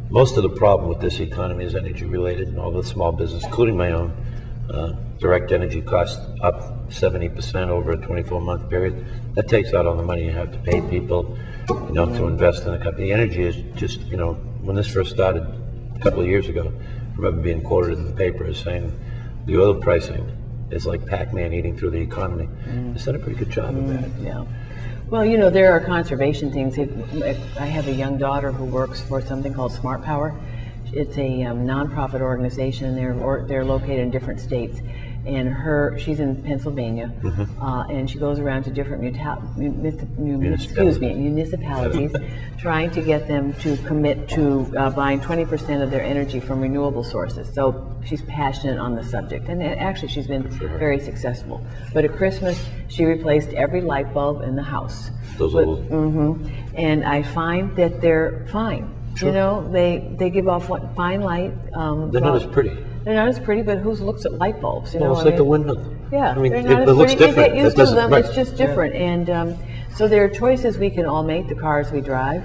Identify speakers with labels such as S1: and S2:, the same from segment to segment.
S1: Most of the problem with this economy is energy related, and all the small business, including my own, direct energy costs up 70% over a 24-month period. That takes out all the money you have to pay people, to invest in the company. The energy is just, when this first started a couple of years ago, I remember being quoted in the paper as saying the oil pricing is like Pac-Man eating through the economy. It's done a pretty good job of that.
S2: Yeah. Well, there are conservation things. I have a young daughter who works for something called Smart Power. It's a nonprofit organization. They're located in different states, and she's in Pennsylvania, and she goes around to different municipalities, trying to get them to commit to buying 20% of their energy from renewable sources. So she's passionate on the subject, and actually she's been very successful. But at Christmas, she replaced every light bulb in the house.
S1: Those old.
S2: And I find that they're fine.
S1: Sure.
S2: They give off fine light.
S1: They're not as pretty.
S2: They're not as pretty, but who looks at light bulbs?
S1: Well, it's like the window.
S2: Yeah,
S1: I mean,
S2: it
S1: looks different.
S2: You get used to them. It's just different, and so there are choices we can all make. The cars we drive,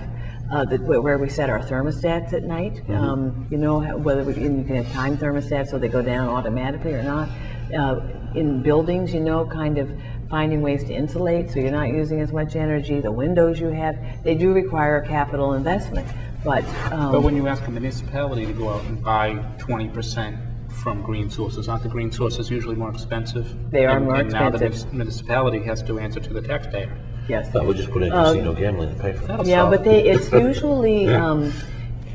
S2: where we set our thermostats at night. Whether you can have time thermostats so they go down automatically or not. In buildings, kind of finding ways to insulate so you're not using as much energy. The windows you have, they do require capital investment. But
S3: when you ask a municipality to go out and buy 20% from green sources, aren't the green sources usually more expensive?
S2: They are more
S3: expensive. And
S2: expensive.
S3: now the municipality has to answer to the taxpayer.
S2: Yes.
S1: We'll just put in casino gambling and pay for that.
S2: Yeah, but it's usually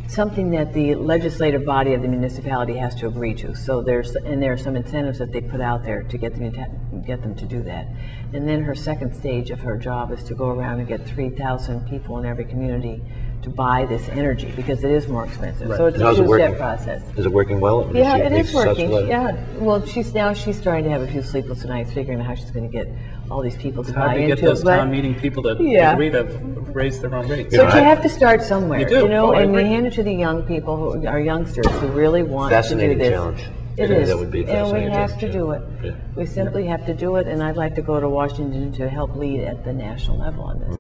S2: something that the legislative body of the municipality has to agree to. So there are some incentives that they put out there to get them to do that. And then her second stage of her job is to go around and get 3,000 people in every community to buy this energy, because it is more expensive. Right. So it's a two-step process.
S1: Is it working well?
S2: Yeah, it is working. Yeah. Well, she's starting to have a few sleepless nights figuring out how she's going to get all these people to buy into it.
S3: It's hard to get those town meeting people to agree to raise their own rates.
S2: But you have to start somewhere.
S3: You do.
S2: And we hand it to the young people, who are youngsters, who really want to do this.
S1: Challenge.
S2: It is.
S1: That would be
S2: and we have to do it. Yeah. We simply have to do it, and I'd like to go to Washington to help lead at the national level on this.